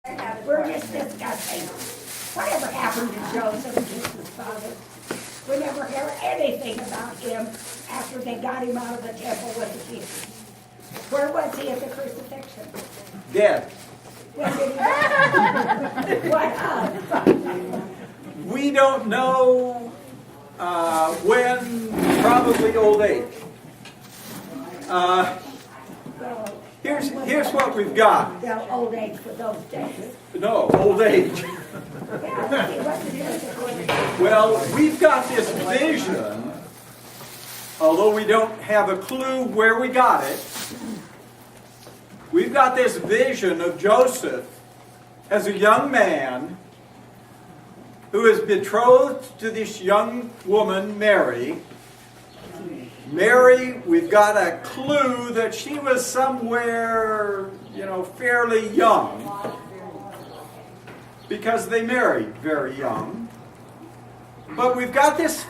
We're just discussing whatever happened to Joseph, Jesus' father. We never hear anything about him after they got him out of the temple with the keys. Where was he at the crucifixion? Dead. When did he die? What? We don't know when, probably old age. Here's what we've got. Well, old age for those days. No, old age. Yeah, he wasn't physically. Well, we've got this vision, although we don't have a clue where we got it. We've got this vision of Joseph as a young man who is betrothed to this young woman, Mary. Mary, we've got a clue that she was somewhere, fairly young, because they married very young. But we've got this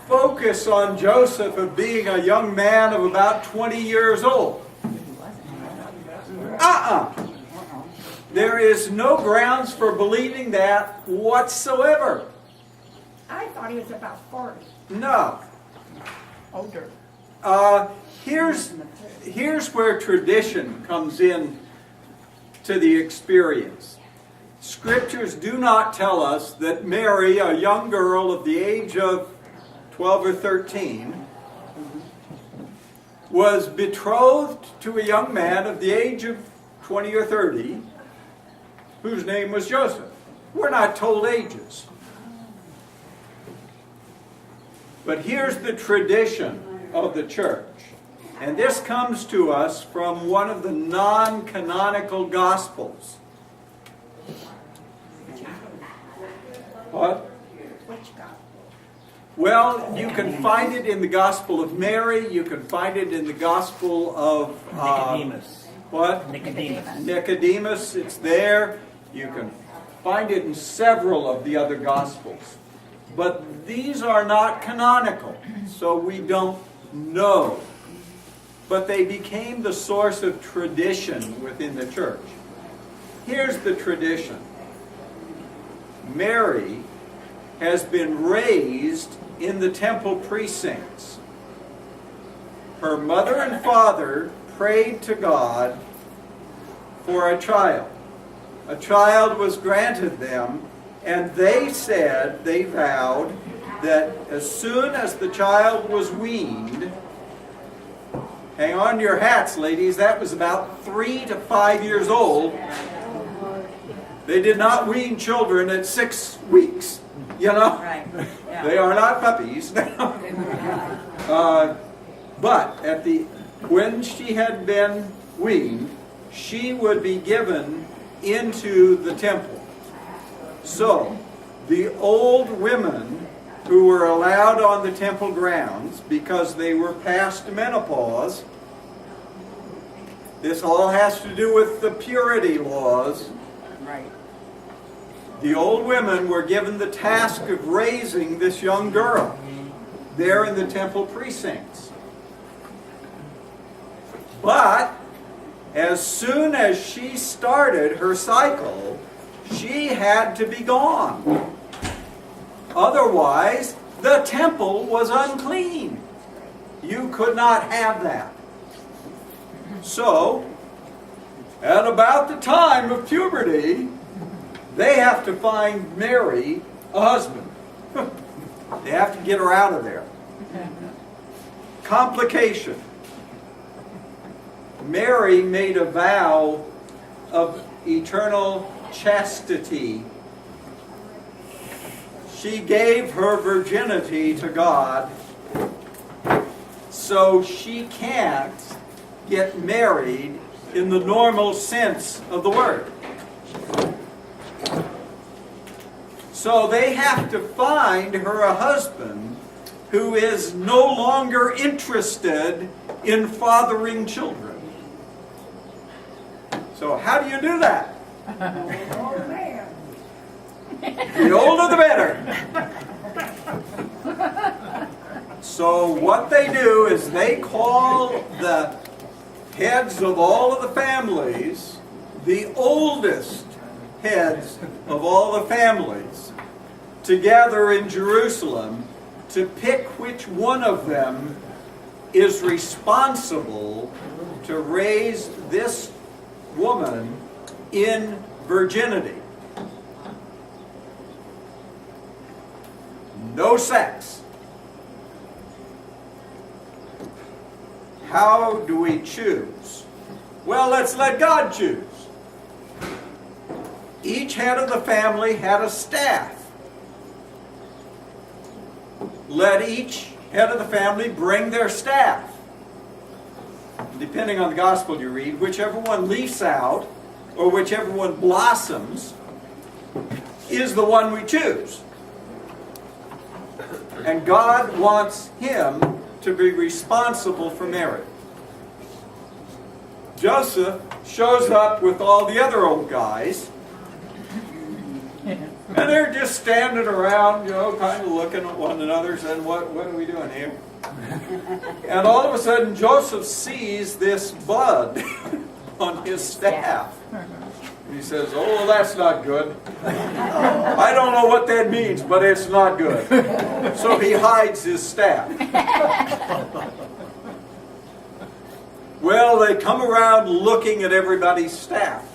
focus on Joseph of being a young man of about 20 years old. There is no grounds for believing that whatsoever. I thought he was about 40. No. Older. Here's where tradition comes in to the experience. Scriptures do not tell us that Mary, a young girl of the age of 12 or 13, was betrothed to a young man of the age of 20 or 30, whose name was Joseph. We're not told ages. But here's the tradition of the church. And this comes to us from one of the non-canonical Gospels. What? Which gospel? Well, you can find it in the Gospel of Mary. You can find it in the Gospel of Nicodemus. What? Nicodemus. Nicodemus. It's there. You can find it in several of the other Gospels. But these are not canonical, so we don't know. But they became the source of tradition within the church. Here's the tradition. Mary has been raised in the temple precincts. Her mother and father prayed to God for a child. A child was granted them, and they vowed that as soon as the child was weaned, hang on to your hats, ladies, that was about 3 to 5 years old. They did not wean children at 6 weeks, Right. Yeah. They are not puppies. But when she had been weaned, she would be given into the temple. So, the old women who were allowed on the temple grounds because they were past menopause, this all has to do with the purity laws. Right. The old women were given the task of raising this young girl there in the temple precincts. But as soon as she started her cycle, she had to be gone. Otherwise, the temple was unclean. You could not have that. So, at about the time of puberty, they have to find Mary a husband. They have to get her out of there. Complication. Mary made a vow of eternal chastity. She gave her virginity to God, so she can't get married in the normal sense of the word. So they have to find her a husband who is no longer interested in fathering children. So how do you do that? Oh, man. The older the better. So what they do is they call the heads of all of the families, the oldest heads of all the families to gather in Jerusalem to pick which one of them is responsible to raise this woman in virginity. No sex. How do we choose? Well, let's let God choose. Each head of the family had a staff. Let each head of the family bring their staff. Depending on the gospel you read, whichever one leafs out or whichever one blossoms is the one we choose. And God wants him to be responsible for Mary. Joseph shows up with all the other old guys, and they're just standing around, kind of looking at one another, saying, what are we doing here? And all of a sudden, Joseph sees this bud on his staff. And he says, oh, that's not good. I don't know what that means, but it's not good. So he hides his staff. Well, they come around looking at everybody's staff.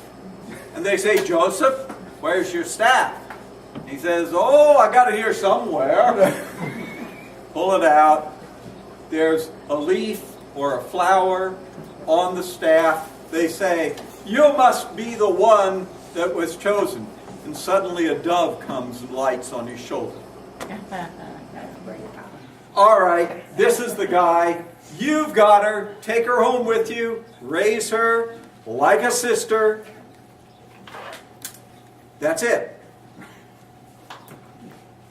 And they say, Joseph, where's your staff? He says, oh, I got it here somewhere. Pull it out. There's a leaf or a flower on the staff. They say, you must be the one that was chosen. And suddenly a dove comes and lights on his shoulder. All right, this is the guy. You've got her. Take her home with you. Raise her like a sister. That's it.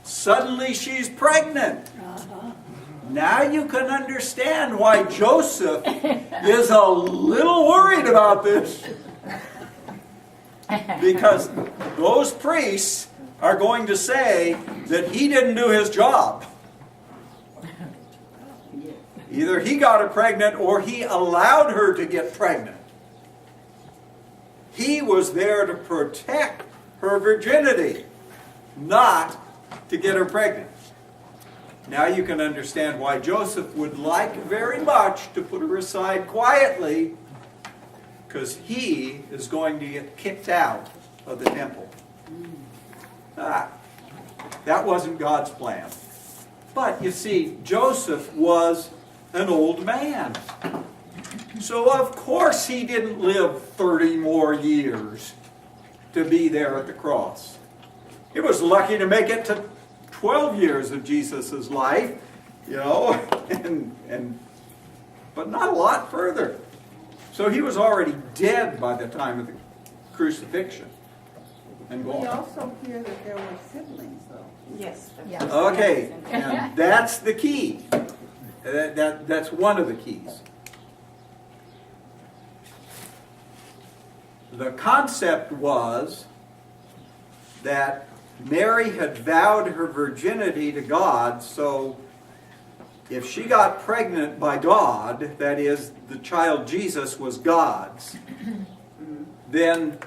Suddenly she's pregnant. Now you can understand why Joseph is a little worried about this. Because those priests are going to say that he didn't do his job. Either he got her pregnant or he allowed her to get pregnant. He was there to protect her virginity, not to get her pregnant. Now you can understand why Joseph would like very much to put her aside quietly, because he is going to get kicked out of the temple. That wasn't God's plan. But you see, Joseph was an old man. So of course he didn't live 30 more years to be there at the cross. He was lucky to make it to 12 years of Jesus' life, but not a lot further. So he was already dead by the time of the crucifixion. And We gone. also hear that there were siblings, though. Yes. Okay, and that's the key. That's one of the keys. The concept was that Mary had vowed her virginity to God, so if she got pregnant by God, that is, the child Jesus was God's, then,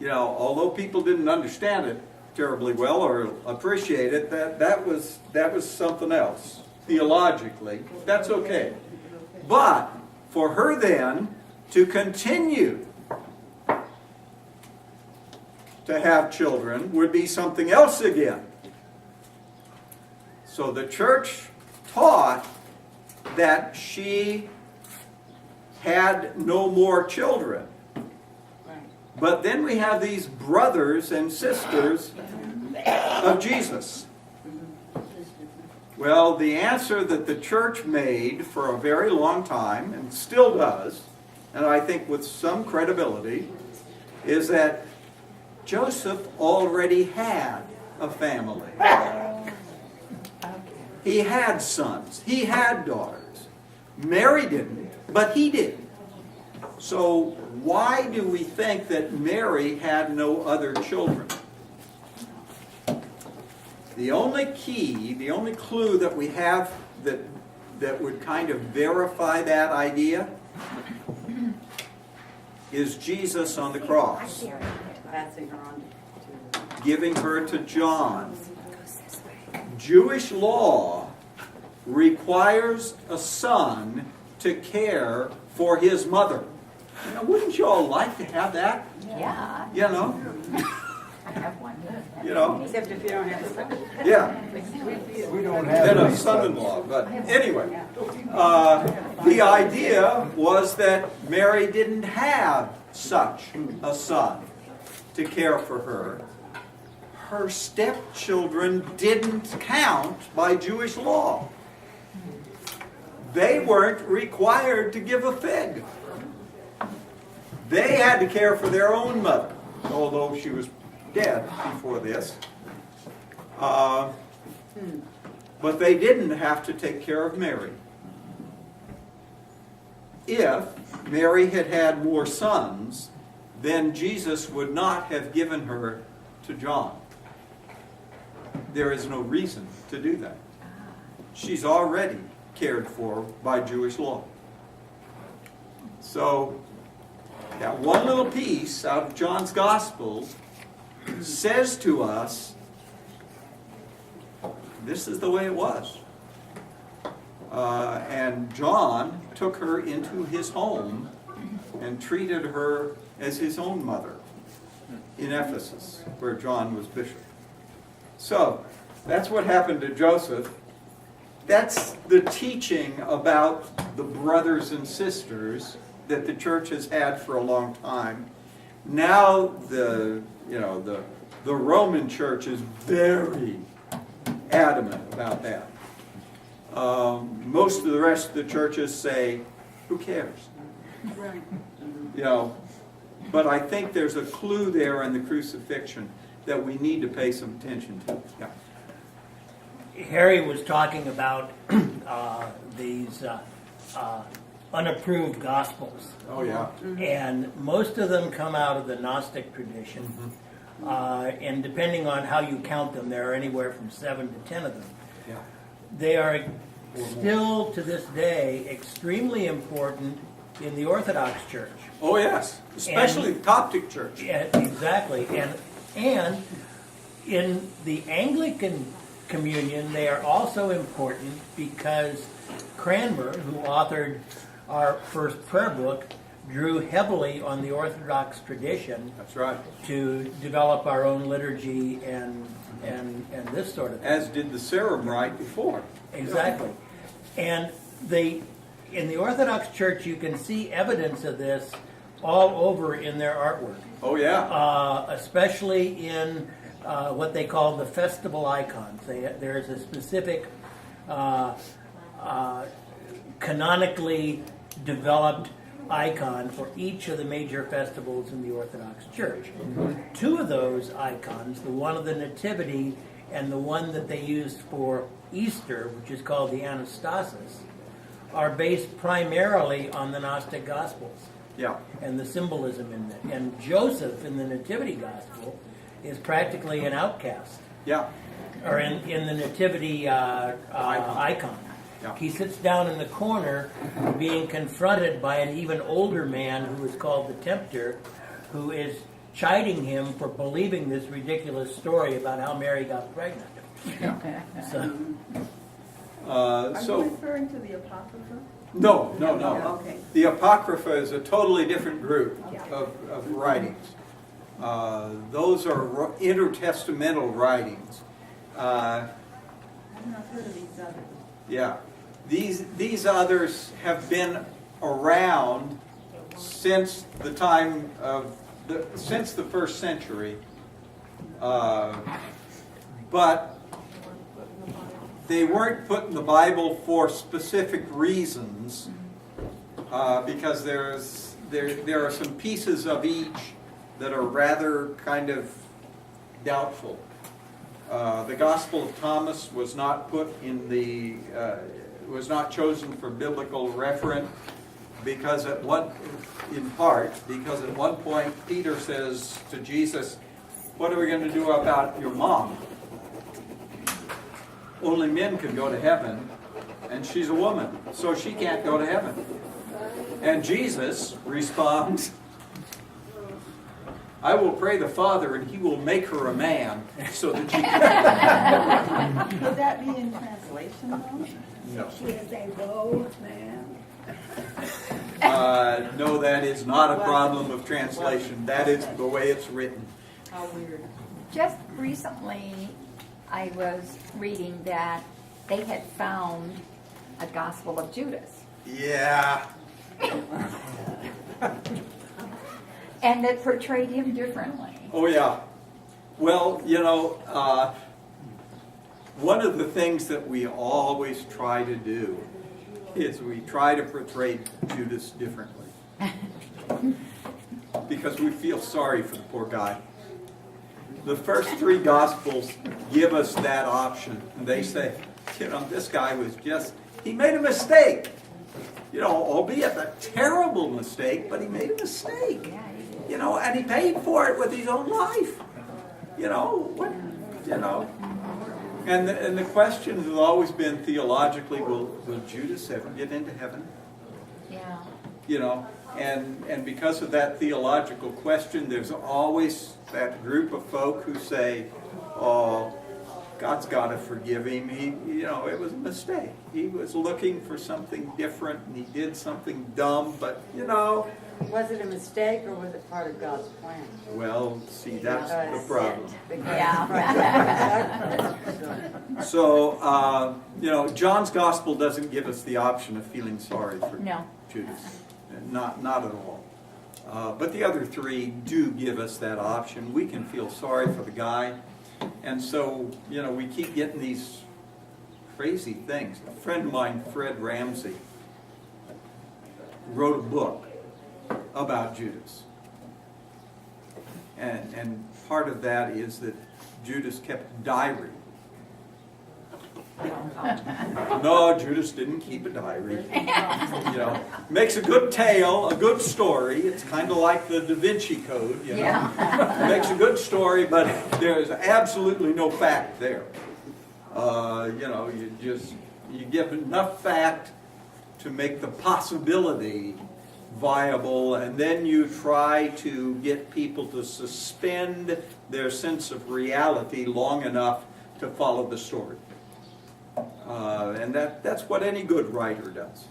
although people didn't understand it terribly well or appreciate it, that was something else. Theologically, that's okay. But for her then to continue to have children would be something else again. So the church taught that she had no more children. But then we have these brothers and sisters of Jesus. Well, the answer that the church made for a very long time, and still does, and I think with some credibility, is that Joseph already had a family. He had sons. He had daughters. Mary didn't, but he did. So why do we think that Mary had no other children? The only key, the only clue that we have that would kind of verify that idea is Jesus on the cross. Passing her on to. giving her to John. Jewish law requires a son to care for his mother. Now, wouldn't you all like to have that? Yeah, You know? I have one. You know? Except if you don't have a Yeah. We don't have Then a any son-in-law. But anyway, the idea was that Mary didn't have such a son to care for her. Her stepchildren didn't count by Jewish law. They weren't required to give a fig. They had to care for their own mother, although she was dead before this. But they didn't have to take care of Mary. If Mary had had more sons, then Jesus would not have given her to John. There is no reason to do that. She's already cared for by Jewish law. So, that one little piece out of John's Gospel says to us, this is the way it was. And John took her into his home and treated her as his own mother in Ephesus, where John was bishop. So, that's what happened to Joseph. That's the teaching about the brothers and sisters that the church has had for a long time. Now the Roman church is very adamant about that. Most of the rest of the churches say, who cares? Right. But I think there's a clue there in the crucifixion that we need to pay some attention to. Yeah. Harry was talking about these unapproved gospels, Oh yeah. and most of them come out of the Gnostic tradition. And depending on how you count them, there are anywhere from 7 to 10 of them. Yeah. They are still, to this day, extremely important in the Orthodox Church. Oh yes, especially the Coptic church. Yeah, exactly. And in the Anglican communion, they are also important because Cranmer, who authored our first prayer book, drew heavily on the Orthodox tradition That's right. to develop our own liturgy and this sort of thing. As did the Serum Rite before. Exactly. And in the Orthodox Church, you can see evidence of this all over in their artwork. Oh yeah. Especially in what they call the festival icons. There's a specific canonically developed icon for each of the major festivals in the Orthodox Church. Two of those icons, the one of the Nativity and the one that they used for Easter, which is called the Anastasis, are based primarily on the Gnostic Gospels Yeah. and the symbolism in it. And Joseph in the Nativity Gospel is practically an outcast, Yeah. or in the Nativity icon. Yeah. He sits down in the corner being confronted by an even older man who is called the Tempter, who is chiding him for believing this ridiculous story about how Mary got pregnant. So, Are you So referring to the Apocrypha? no. Okay. The Apocrypha is a totally different group of writings. Those are intertestamental writings. I've not heard of these others. Yeah. These others have been around since the time of since the first century, but they weren't put in the Bible for specific reasons, because there are some pieces of each that are rather kind of doubtful. The Gospel of Thomas was not put in the was not chosen for biblical reference because at one point Peter says to Jesus, "What are we going to do about your mom? Only men can go to heaven, and she's a woman, so she can't go to heaven." And Jesus responds, I will pray the Father, and he will make her a man, so that you can... Would that be in translation though? No. She is a low man. No, that is not a problem of translation. That is the way it's written. How weird. Just recently, I was reading that they had found a Gospel of Judas, Yeah. and that portrayed him differently. Oh, yeah. Well, one of the things that we always try to do is we try to portray Judas differently. Because we feel sorry for the poor guy. The first three Gospels give us that option. And they say, this guy was he made a mistake. Albeit a terrible mistake, but he made a mistake. Yeah, he did. And he paid for it with his own life. And the question has always been theologically, will Judas ever get into heaven? Yeah. And because of that theological question, there's always that group of folk who say, oh, God's got to forgive him. It was a mistake. He was looking for something different, and he did something dumb, but, Was it a mistake or was it part of God's plan? well, see, that's the problem. Yeah. So, John's Gospel doesn't give us the option of feeling sorry for No. Judas. Not at all. But the other three do give us that option. We can feel sorry for the guy. And so, we keep getting these crazy things. A friend of mine, Fred Ramsey, wrote a book about Judas. And part of that is that Judas kept a diary. No, Judas didn't keep a diary. Makes a good tale, a good story. It's kind of like the Da Vinci Code, Yeah. Makes a good story, but there's absolutely no fact there. You give enough fact to make the possibility viable, and then you try to get people to suspend their sense of reality long enough to follow the story. And that's what any good writer does.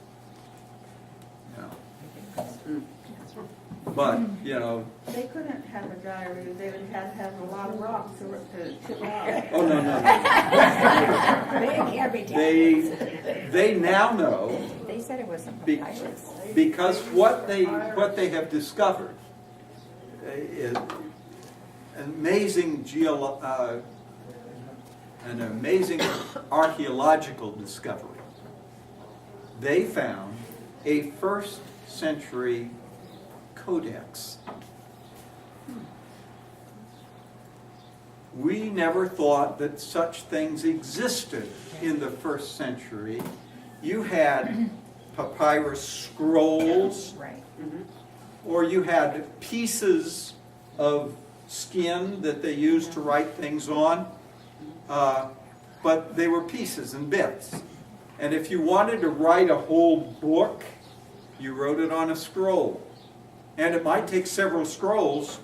But, They couldn't have a diary, they would have to have a lot of rocks to chip out. oh no. Big, heavy tablets. They now know, They said it was a Be- papyrus. because what they have discovered is an amazing archaeological discovery. They found a 1st century codex. We never thought that such things existed in the 1st century. You had papyrus scrolls, Right. or you had pieces of skin that they used to write things on, but they were pieces and bits. And if you wanted to write a whole book, you wrote it on a scroll. And it might take several scrolls,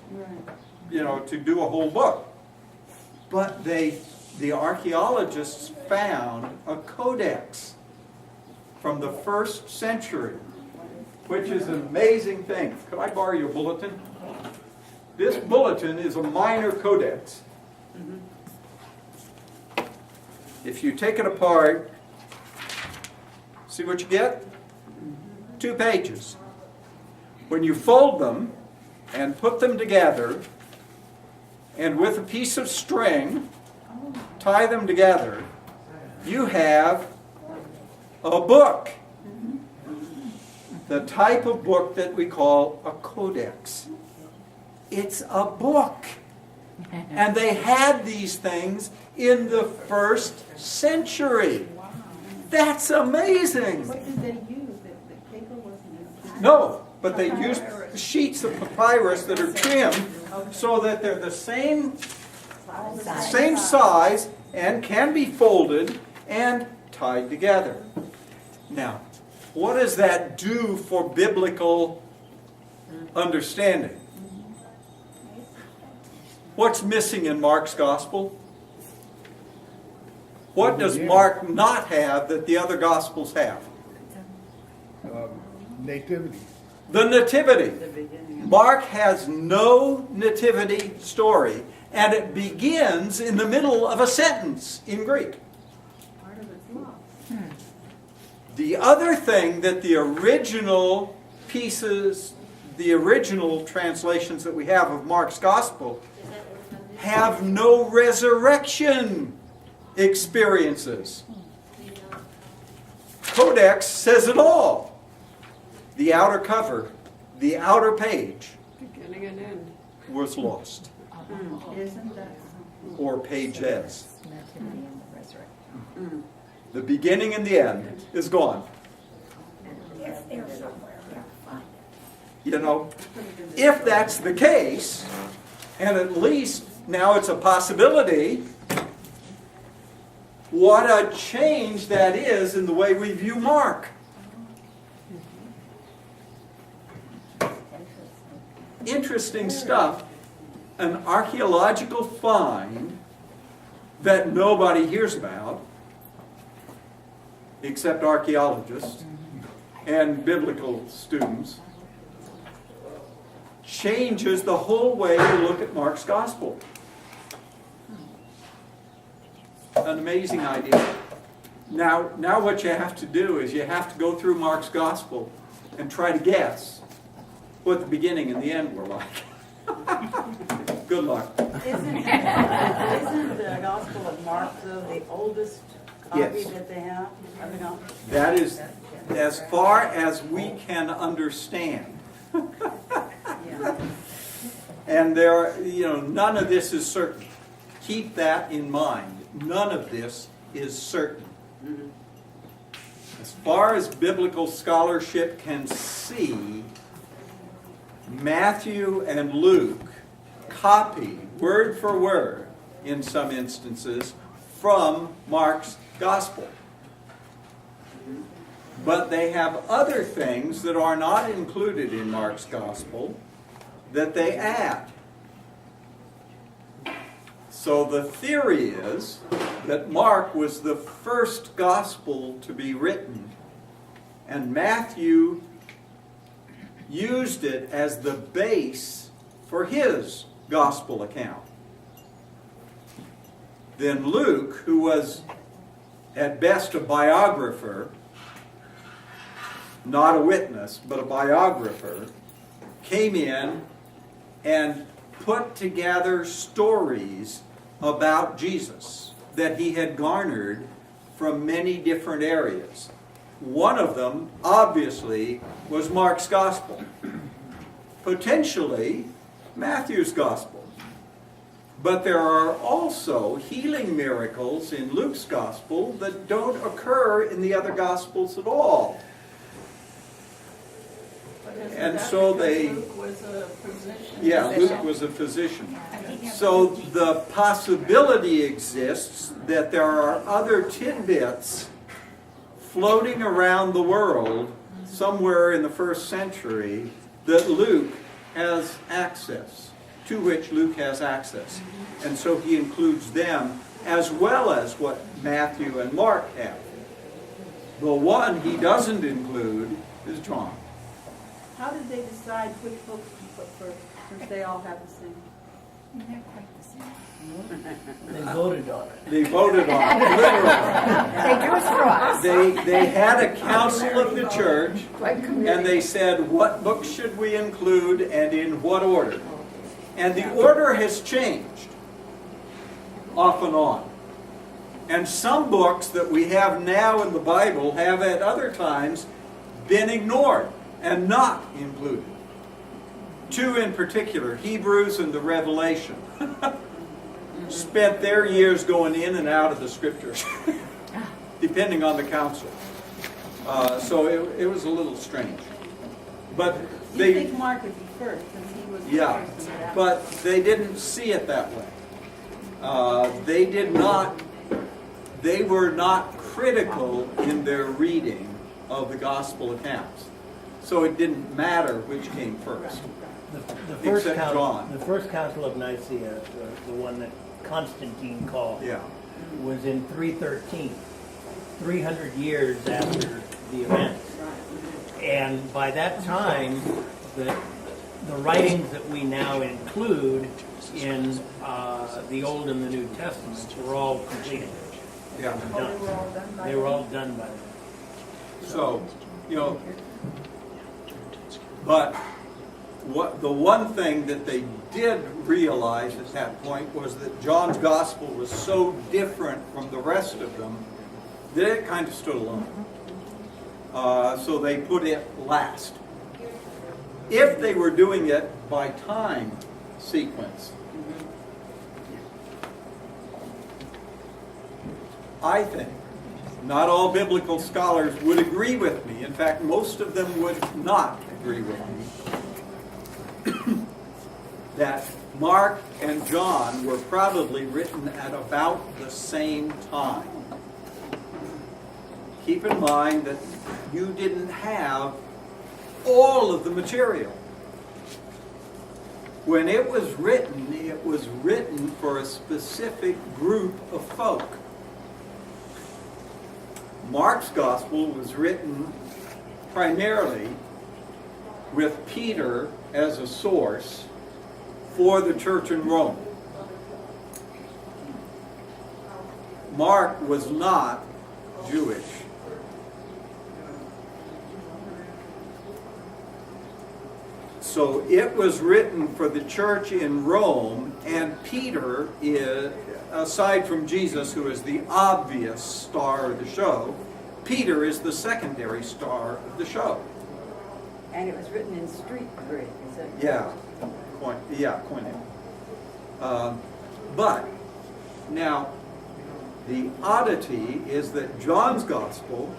to do a whole book. But the archaeologists found a codex from the 1st century, which is an amazing thing. Could I borrow your bulletin? This bulletin is a minor codex. If you take it apart, see what you get? 2 pages. When you fold them and put them together, and with a piece of string, tie them together, you have a book. The type of book that we call a codex. It's a book. And they had these things in the 1st century. That's amazing. What did they use? The paper wasn't used? No, but they used sheets of papyrus that are trimmed so that they're the same size and can be folded and tied together. Now, what does that do for biblical understanding? What's missing in Mark's gospel? What does Yeah. Mark not have that the other gospels have? Nativity. The nativity. The beginning of Mark has no nativity story, and it begins in the middle of a sentence in Greek. Part of it's lost. The other thing that the original pieces, the original translations that we have of Mark's gospel, have no resurrection experiences. Codex says it all. The outer cover, the outer page Beginning and end. was lost, Isn't that something? or pages. Nativity and the resurrection. The beginning and the end is gone. It's there somewhere, yeah, find it. You know, if that's the case, and at least now it's a possibility, what a change that is in the way we view Mark. Interesting stuff. An archaeological find that nobody hears about, except archaeologists and biblical students, changes the whole way we look at Mark's gospel. An amazing idea. Now what you have to do is you have to go through Mark's gospel and try to guess what the beginning and the end were like. Good luck. Isn't the Gospel of Mark, though, the oldest copy Yes. that they have of the gospel? That is as far as we can understand. Yeah. And there are, none of this is certain. Keep that in mind. None of this is certain. As far as biblical scholarship can see, Matthew and Luke copy word for word, in some instances, from Mark's gospel. But they have other things that are not included in Mark's gospel that they add. So the theory is that Mark was the first gospel to be written, and Matthew used it as the base for his gospel account. Then Luke, who was at best a biographer, not a witness, but a biographer, came in and put together stories about Jesus that he had garnered from many different areas. One of them, obviously, was Mark's gospel. Potentially, Matthew's gospel. But there are also healing miracles in Luke's gospel that don't occur in the other gospels at all. But isn't And that so because they- Luke was a physician? Yeah, Luke was a physician. So the possibility exists that there are other tidbits floating around the world somewhere in the first century that Luke has access, to which Luke has access. And so he includes them as well as what Matthew and Mark have. The one he doesn't include is John. How did they decide which books to put first, since they all have the same? They're quite the same. They voted on it. They voted on it, literally. They drew straws. They had a council of the church, and they said, what books should we include and in what order? And the order has changed off and on. And some books that we have now in the Bible have at other times been ignored and not included. Two in particular, Hebrews and the Revelation, spent their years going in and out of the scriptures, depending on the council. So it was a little strange. But You they, think Mark would be first, since he was the yeah, first to get out? but they didn't see it that way. They were not critical in their reading of the gospel accounts. So it didn't matter which came first. The first Except John. The first council of Nicaea, the one that Constantine called, Yeah. was in 313, 300 years after the event. And by that time, the writings that we now include in the Old and the New Testaments were all completed. Yeah. Done. They were all done by then. So, but the one thing that they did realize at that point was that John's gospel was so different from the rest of them that it kind of stood alone. So they put it last. If they were doing it by time sequence, I think not all biblical scholars would agree with me. In fact, most of them would not agree with me. That Mark and John were probably written at about the same time. Keep in mind that you didn't have all of the material. When it was written for a specific group of folk. Mark's gospel was written primarily with Peter as a source for the church in Rome. Mark was not Jewish. So it was written for the church in Rome, and Peter is, aside from Jesus, who is the obvious star of the show, Peter is the secondary star of the show. And it was written in street Greek, is it? Yeah, Koine. But now, the oddity is that John's gospel,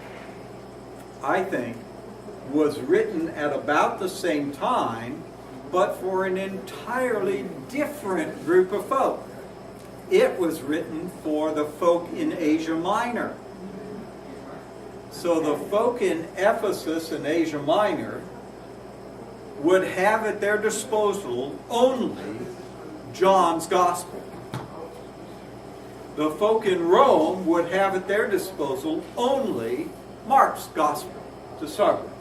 I think, was written at about the same time, but for an entirely different group of folk. It was written for the folk in Asia Minor. So the folk in Ephesus and Asia Minor would have at their disposal only John's gospel. The folk in Rome would have at their disposal only Mark's gospel to start with.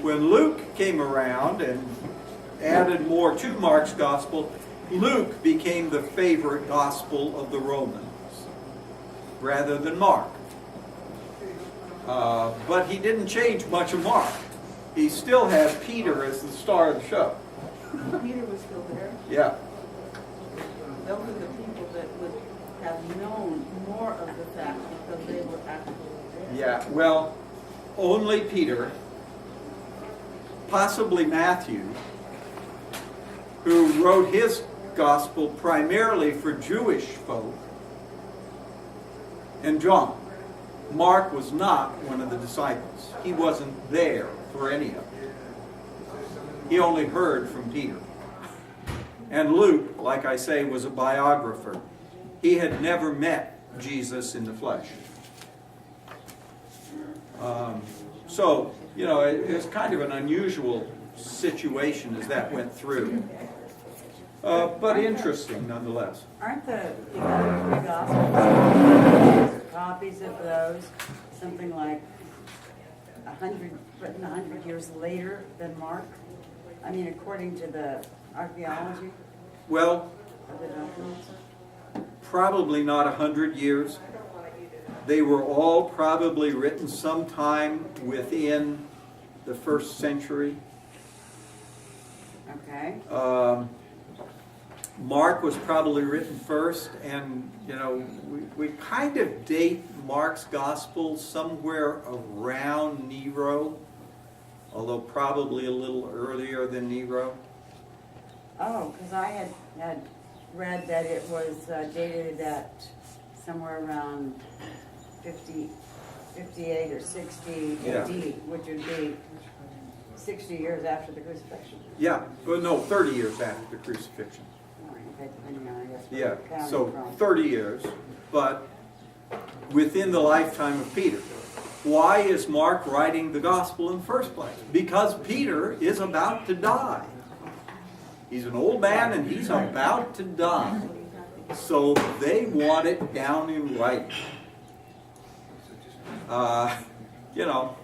When Luke came around and added more to Mark's gospel, Luke became the favorite gospel of the Romans rather than Mark. But he didn't change much of Mark. He still had Peter as the star of the show. Peter was still there. Yeah. Those are the people that would have known more of the facts because they were actually there. Yeah, well, only Peter, possibly Matthew, who wrote his gospel primarily for Jewish folk, and John. Mark was not one of the disciples. He wasn't there for any of it. He only heard from Peter. And Luke, like I say, was a biographer. He had never met Jesus in the flesh. So, it's kind of an unusual situation as that went through. But interesting nonetheless. Aren't the three Gospels, copies of those, something like 100, written 100 years later than Mark? I mean, according to the archaeology Well, of the documents? probably not 100 years. They were all probably written sometime within the 1st century. Okay. Mark was probably written first, and we kind of date Mark's gospel somewhere around Nero, although probably a little earlier than Nero. Oh, because I had read that it was dated at somewhere around 58 or 60 Yeah. AD, which would be 60 years after the crucifixion. Yeah, well, no, 30 years after the crucifixion. Okay, depending on, I guess, where Yeah, you're counting so from. 30 years, but within the lifetime of Peter. why is Mark writing the gospel in the first place? Because Peter is about to die. He's an old man and he's about to die. So they want it down in writing. You know,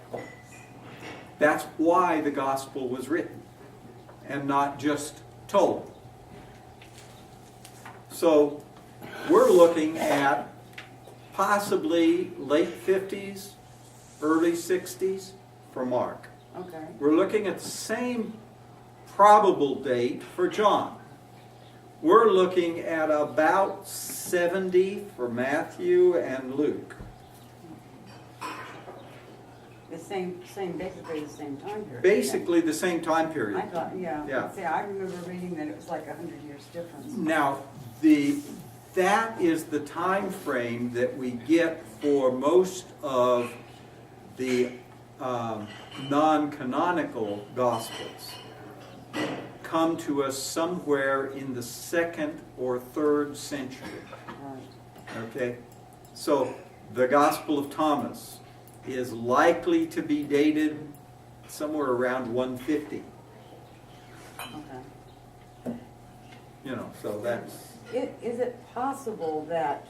that's why the gospel was written and not just told. So we're looking at possibly late 50s, early 60s for Mark. Okay. We're looking at the same probable date for John. We're looking at about 70 for Matthew and Luke. The same, basically the same time period. Basically the same time I period. thought, Yeah. yeah. See, I remember reading that it was like 100 years difference. Now, that is the time frame that we get for most of the non-canonical Gospels. Come to us somewhere in the 2nd or 3rd century. Right. Okay? So, the Gospel of Thomas is likely to be dated somewhere around 150. Okay. You know, so that's... Is it possible that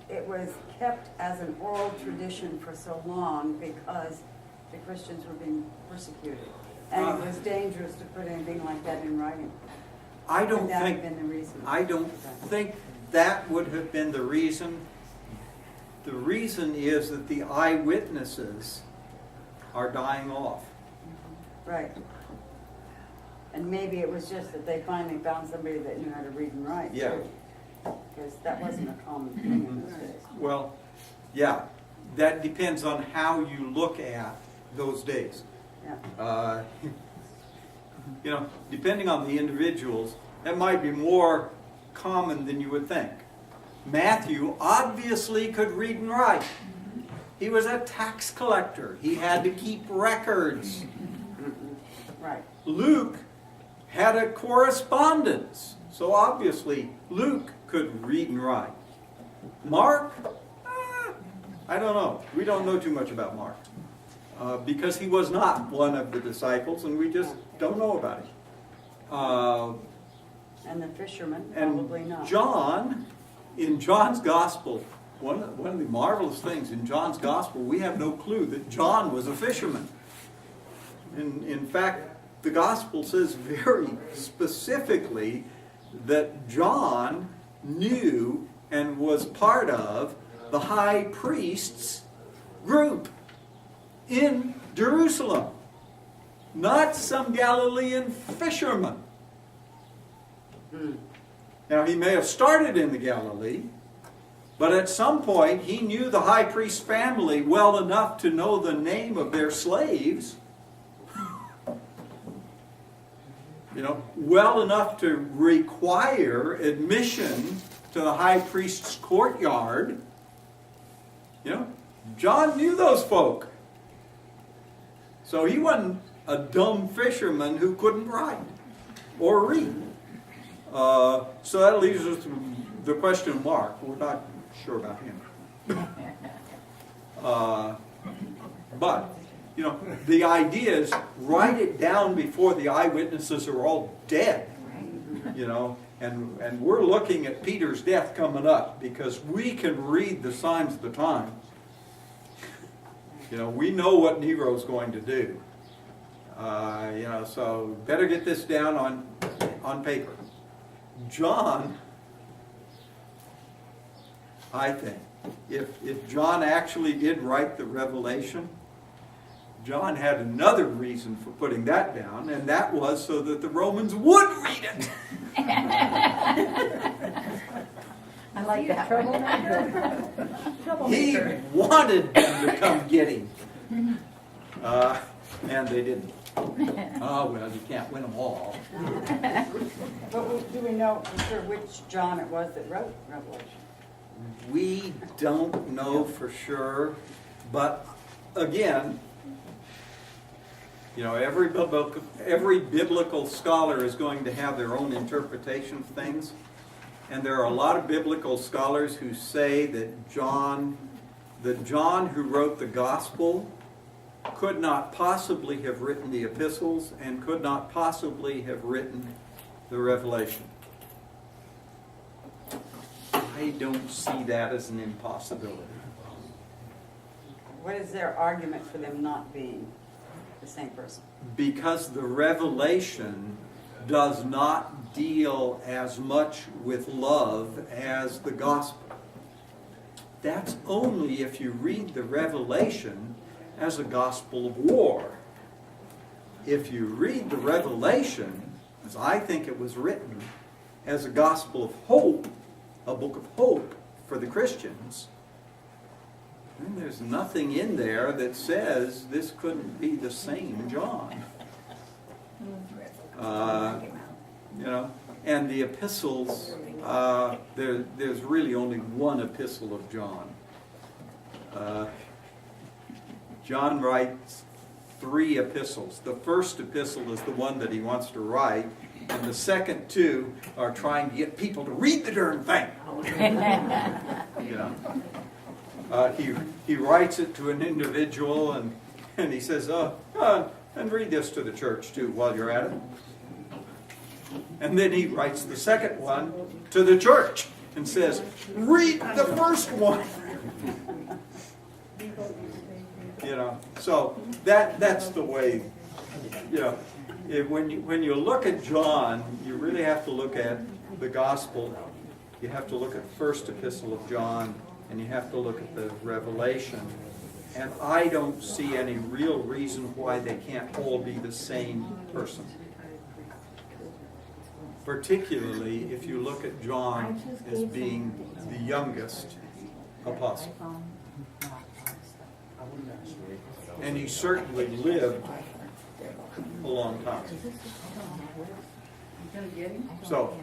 it was kept as an oral tradition for so long because the Christians were being persecuted? And it was dangerous to put anything like that in writing? I don't Would that think... have been the reason? I don't think that would have been the reason. The reason is that the eyewitnesses are dying off. Right. And maybe it was just that they finally found somebody that knew how to read and write. Yeah. Because that wasn't a common thing in those days. Well, yeah, that depends on how you look at those days. Yeah. You know, depending on the individuals, that might be more common than you would think. Matthew obviously could read and write. He was a tax collector. He had to keep records. Right. Luke had a correspondence. So obviously Luke could read and write. Mark? I don't know. We don't know too much about Mark. Because he was not one of the disciples and we just don't know about him. And the fishermen, And probably not. John, in John's Gospel, one of the marvelous things in John's Gospel, we have no clue that John was a fisherman. In fact, the Gospel says very specifically that John knew and was part of the high priest's group in Jerusalem, not some Galilean fisherman. Now, he may have started in the Galilee, but at some point he knew the high priest's family well enough to know the name of their slaves, you know, well enough to require admission to the high priest's courtyard. You know, John knew those folk. So he wasn't a dumb fisherman who couldn't write or read. So that leaves us to the question of Mark. We're not sure about him. But, you know, the idea is write it down before the eyewitnesses are all dead. You know, and we're looking at Peter's death coming up because we can read the signs of the time. You know, we know what Nero's going to do. You know, so better get this down on paper. John, I think, if John actually did write the Revelation, John had another reason for putting that down, and that was so that the Romans would read it. I like that. He wanted them to come get him. And they didn't. Oh, well, you can't win them all. But do we know for sure which John it was that wrote Revelation? We don't know for sure, but again, you know, every biblical scholar is going to have their own interpretation of things. And there are a lot of biblical scholars who say that John that John, who wrote the gospel, could not possibly have written the epistles and could not possibly have written the Revelation. I don't see that as an impossibility. What is their argument for them not being the same person? Because the Revelation does not deal as much with love as the gospel. That's only if you read the Revelation as a gospel of war. If you read the Revelation, as I think it was written, as a gospel of hope, a book of hope for the Christians, then there's nothing in there that says this couldn't be the same John. And the epistles, there's really only one epistle of John. John writes 3 epistles. The first epistle is the one that he wants to write, and the second 2 are trying to get people to read the darn thing. He writes it to an individual, and he says, and read this to the church too while you're at it. And then he writes the second one to the church and says, read the first one. So that's the way. When you look at John, you really have to look at the gospel. You have to look at the first epistle of John, and you have to look at the Revelation. And I don't see any real reason why they can't all be the same person. Particularly if you look at John as being the youngest apostle. And he certainly lived a long time. So